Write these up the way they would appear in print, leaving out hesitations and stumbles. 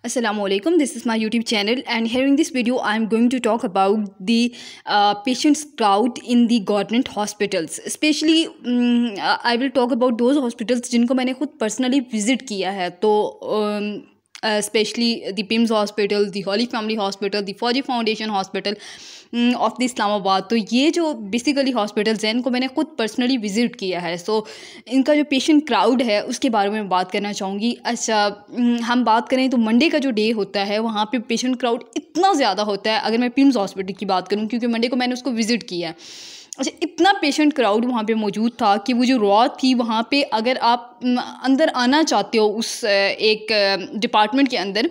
Assalamualaikum. This is my YouTube channel, and here in this video I am going to talk about the patients crowd in the government hospitals. Especially I will talk about those hospitals जिनको मैंने खुद personally visit किया है. तो especially the PIMS Hospital, the Holy Family Hospital, the Fauji Foundation Hospital of the Islamabad. तो ये जो basically hospitals हैं इनको मैंने खुद पर्सनली विज़िट किया है. सो इनका जो पेशेंट क्राउड है उसके बारे में बात करना चाहूँगी. अच्छा, हम बात करें तो मंडे का जो डे होता है वहाँ पे पेशेंट क्राउड इतना ज़्यादा होता है. अगर मैं पिम्स हॉस्पिटल की बात करूँ, क्योंकि मंडे को मैंने उसको विज़िट किया है. अच्छा, इतना पेशेंट क्राउड वहाँ पे मौजूद था कि वो जो रॉ थी वहाँ पे अगर आप अंदर आना चाहते हो उस एक डिपार्टमेंट के अंदर,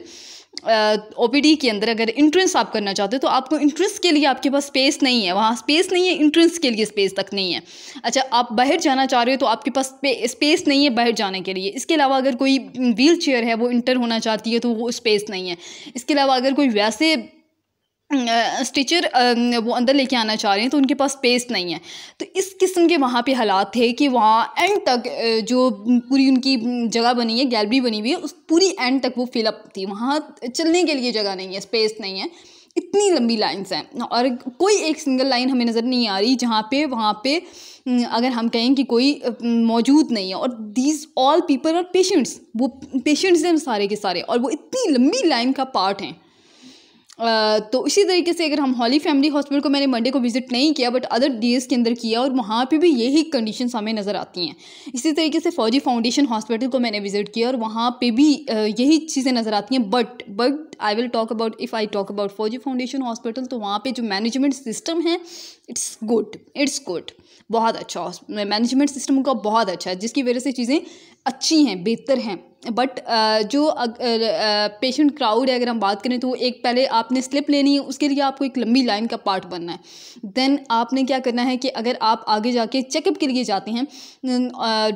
ओपीडी के अंदर अगर इंट्रेंस आप करना चाहते हो तो आपको इंट्रेंस के लिए आपके पास स्पेस नहीं है. वहाँ स्पेस नहीं है, इंट्रेंस के लिए स्पेस तक नहीं है. अच्छा, आप बाहर जाना चाह रहे हो तो आपके पास स्पेस नहीं है बाहर जाने के लिए. इसके अलावा अगर कोई व्हील चेयर है वो इंटर होना चाहती है तो वो स्पेस नहीं है. इसके अलावा अगर कोई वैसे स्टिचर वो अंदर लेके आना चाह रहे हैं तो उनके पास स्पेस नहीं है. तो इस किस्म के वहाँ पे हालात थे कि वहाँ एंड तक जो पूरी उनकी जगह बनी है, गैलरी बनी हुई है, उस पूरी एंड तक वो फिलअप थी. वहाँ चलने के लिए जगह नहीं है, स्पेस नहीं है. इतनी लंबी लाइन्स हैं और कोई एक सिंगल लाइन हमें नज़र नहीं आ रही जहाँ पे वहाँ पे अगर हम कहें कि कोई मौजूद नहीं है. और these all people are patients, वो पेशेंट्स हैं सारे के सारे, और वो इतनी लंबी लाइन का पार्ट हैं. तो इसी तरीके से अगर हम हॉली फैमिली हॉस्पिटल को मैंने मंडे को विज़िट नहीं किया बट अदर डेज़ के अंदर किया, और वहाँ पे भी यही कंडीशंस हमें नज़र आती हैं. इसी तरीके से फौजी फाउंडेशन हॉस्पिटल को मैंने विज़िट किया और वहाँ पे भी यही चीज़ें नज़र आती हैं. But I will talk about, if I talk about फौजी फाउंडेशन हॉस्पिटल, तो वहाँ पे जो मैनेजमेंट सिस्टम है इट्स गुड, बहुत अच्छा मैनेजमेंट सिस्टम उनका, बहुत अच्छा है, जिसकी वजह से चीज़ें अच्छी हैं, बेहतर हैं. बट जो पेशेंट क्राउड है अगर हम बात करें तो एक पहले आपने स्लिप लेनी है, उसके लिए आपको एक लंबी लाइन का पार्ट बनना है. देन आपने क्या करना है कि अगर आप आगे जाके चेकअप के लिए जाते हैं,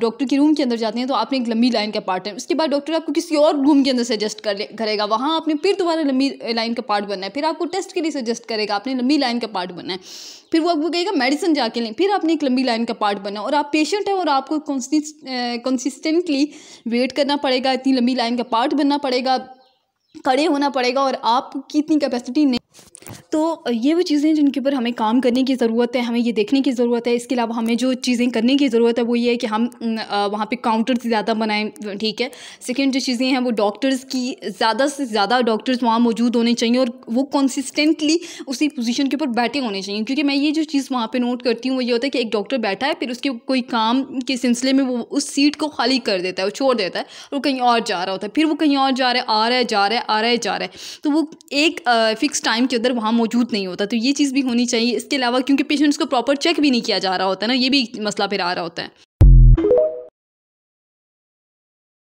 डॉक्टर के रूम के अंदर जाते हैं, तो आपने एक लंबी लाइन का पार्ट है. उसके बाद डॉक्टर आपको किसी और रूम के अंदर सजेस्ट करेगा, वहाँ आपने फिर दोबारा लंबी लाइन का पार्ट बनना है. फिर आपको टेस्ट के लिए सजेस्ट करेगा, आपने लंबी लाइन का पार्ट बनना है. फिर वो आपको कहेगा मेडिसिन जाके लें, फिर आपने एक लंबी लाइन का पार्ट बनना है. और आप पेशेंट हैं और आपको कंसिस्टेंटली वेट करना पड़ेगा, इतनी लंबी लाइन का पार्ट बनना पड़ेगा, खड़े होना पड़ेगा, और आपकी इतनी कैपेसिटी नहीं. तो ये वो चीज़ें जिनके ऊपर हमें काम करने की ज़रूरत है, हमें ये देखने की ज़रूरत है. इसके अलावा हमें जो चीज़ें करने की ज़रूरत है वो ये है कि हम वहाँ पे काउंटर्स ज़्यादा बनाएं, ठीक है. सेकंड जो चीज़ें हैं वो डॉक्टर्स की ज़्यादा से ज़्यादा डॉक्टर्स वहाँ मौजूद होने चाहिए और वो कंसिस्टेंटली उसी पोजीशन के ऊपर बैठे होने चाहिए. क्योंकि मैं ये जो चीज़ वहाँ पर नोट करती हूँ वो ये होता है कि एक डॉक्टर बैठा है, फिर उसके कोई काम के सिलसिले में वो उस सीट को खाली कर देता है, वो छोड़ देता है और कहीं और जा रहा होता है. फिर वो कहीं और जा रहा है, आ रहा है, जा रहा है, आ रहा है, जा रहा है. तो वो एक फिक्स टाइम के अंदर वहाँ मौजूद नहीं होता. तो ये चीज़ भी होनी चाहिए. इसके अलावा क्योंकि पेशेंट्स को प्रॉपर चेक भी नहीं किया जा रहा होता है ना, ये भी मसला फिर आ रहा होता है.